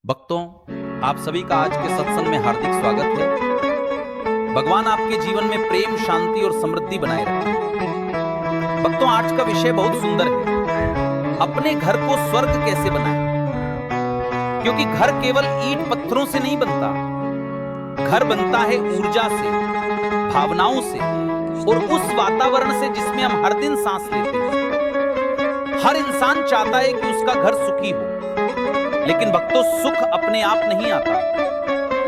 भक्तों, आप सभी का आज के सत्संग में हार्दिक स्वागत है। भगवान आपके जीवन में प्रेम, शांति और समृद्धि बनाए रखें। भक्तों, आज का विषय बहुत सुंदर है। अपने घर को स्वर्ग कैसे बनाएं? क्योंकि घर केवल ईंट पत्थरों से नहीं बनता। घर बनता है ऊर्जा से, भावनाओं से और उस वातावरण से जिसमें हम हर दिन सांस लेते हैं। हर इंसान चाहता है कि उसका घर सुखी हो, लेकिन भक्तों, सुख अपने आप नहीं आता,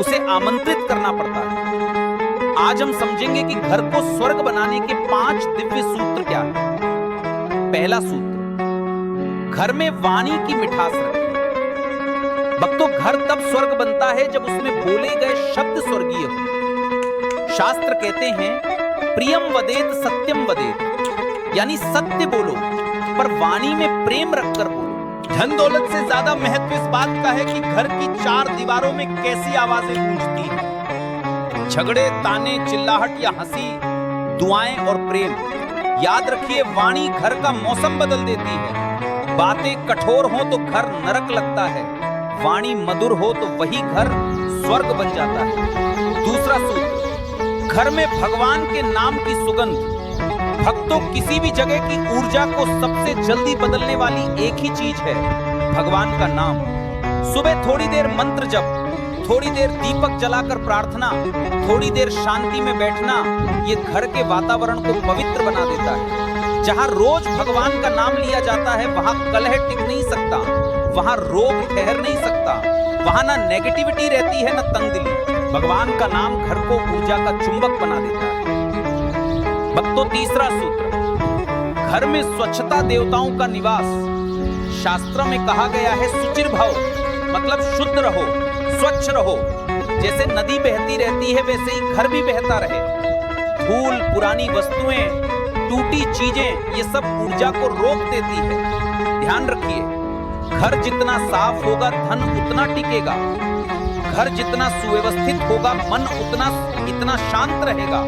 उसे आमंत्रित करना पड़ता है। आज हम समझेंगे कि घर को स्वर्ग बनाने के 5 दिव्य सूत्र क्या हैं। पहला सूत्र, घर में वाणी की मिठास रखें। भक्तों, घर तब स्वर्ग बनता है जब उसमें बोले गए शब्द स्वर्गीय हो। शास्त्र कहते हैं, प्रियम वदेत सत्यम वदेत, यानी सत्य बोलो पर वाणी में प्रेम रखकर बोलो। धन दौलत से ज्यादा महत्व इस बात का है कि घर की 4 दीवारों में कैसी आवाजें गूंजती हैं। झगड़े, ताने, चिल्लाहट या हंसी, दुआएं और प्रेम। याद रखिए, वाणी घर का मौसम बदल देती है। बातें कठोर हो तो घर नरक लगता है, वाणी मधुर हो तो वही घर स्वर्ग बन जाता है। दूसरा सूत्र, घर में भगवान के नाम की सुगंध। भक्तों, किसी भी जगह की ऊर्जा को सबसे जल्दी बदलने वाली एक ही चीज है, भगवान का नाम। सुबह थोड़ी देर मंत्र जप, थोड़ी देर दीपक जलाकर प्रार्थना, थोड़ी देर शांति में बैठना, ये घर के वातावरण को पवित्र बना देता है। जहां रोज भगवान का नाम लिया जाता है, वहां कलह टिक नहीं सकता, वहां रोग ठहर नहीं सकता, वहां ना नेगेटिविटी रहती है, ना तंगदिली। भगवान का नाम घर को ऊर्जा का चुंबक बना देता है। भक्तों, तीसरा सूत्र, घर में स्वच्छता देवताओं का निवास। शास्त्र में कहा गया है, सुचिर भव, मतलब शुद्ध रहो, स्वच्छ रहो। जैसे नदी बहती रहती है, वैसे ही घर भी बहता रहे। धूल, पुरानी वस्तुएं, टूटी चीजें, ये सब ऊर्जा को रोक देती है। ध्यान रखिए, घर जितना साफ होगा, धन उतना टिकेगा। घर जितना सुव्यवस्थित होगा, मन इतना शांत रहेगा।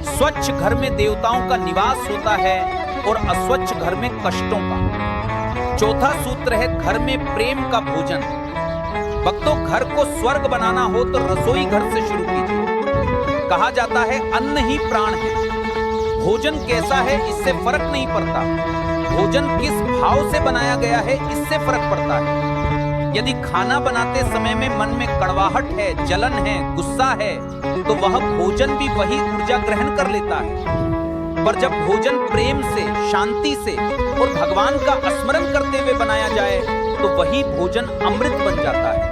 स्वच्छ घर में देवताओं का निवास होता है और अस्वच्छ घर में कष्टों का। चौथा सूत्र है, घर में प्रेम का भोजन। भक्तों, घर को स्वर्ग बनाना हो तो रसोई घर से शुरू कीजिए। कहा जाता है, अन्न ही प्राण है। भोजन कैसा है इससे फर्क नहीं पड़ता, भोजन किस भाव से बनाया गया है इससे फर्क पड़ता है। यदि खाना बनाते समय में मन में कड़वाहट है, जलन है, गुस्सा है, तो वह भोजन भी वही ऊर्जा ग्रहण कर लेता है। पर जब भोजन प्रेम से, शांति से और भगवान का स्मरण करते हुए बनाया जाए, तो वही भोजन अमृत बन जाता है।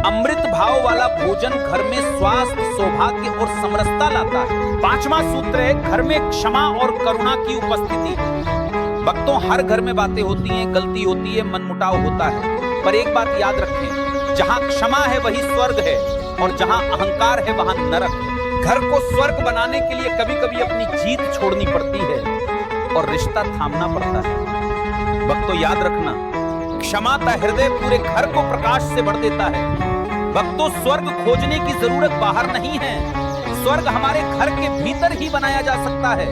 अमृत भाव वाला भोजन घर में स्वास्थ्य, सौभाग्य और समरसता लाता है। 5वां सूत्र है, घर में क्षमा और करुणा की उपस्थिति। भक्तों, हर घर में बातें होती हैं, गलती होती है, मनमुटाव होता है, पर एक बात याद रखें, जहां क्षमा है वही स्वर्ग है और जहां अहंकार है वहां नरक है। घर को स्वर्ग बनाने के लिए कभी कभी अपनी जीत छोड़नी पड़ती है और रिश्ता थामना पड़ता है। भक्तों, याद रखना, क्षमा का हृदय पूरे घर को प्रकाश से भर देता है। भक्तों, स्वर्ग खोजने की जरूरत बाहर नहीं है, स्वर्ग हमारे घर के भीतर ही बनाया जा सकता है,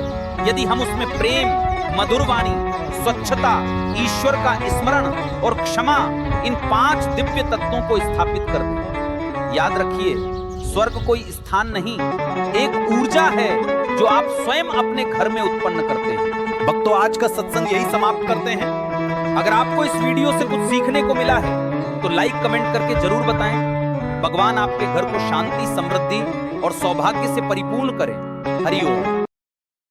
यदि हम उसमें प्रेम, मधुर वाणी, स्वच्छता, ईश्वर का स्मरण और क्षमा, इन 5 दिव्य तत्वों को स्थापित कर दें। याद रखिए, स्वर्ग कोई स्थान नहीं, एक ऊर्जा है जो आप स्वयं अपने घर में उत्पन्न करते हैं। भक्तों, आज का सत्संग यही समाप्त करते हैं। अगर आपको इस वीडियो से कुछ सीखने को मिला है तो लाइक, कमेंट करके जरूर बताएं। भगवान आपके घर को शांति, समृद्धि और सौभाग्य से परिपूर्ण करें। हरि ओम।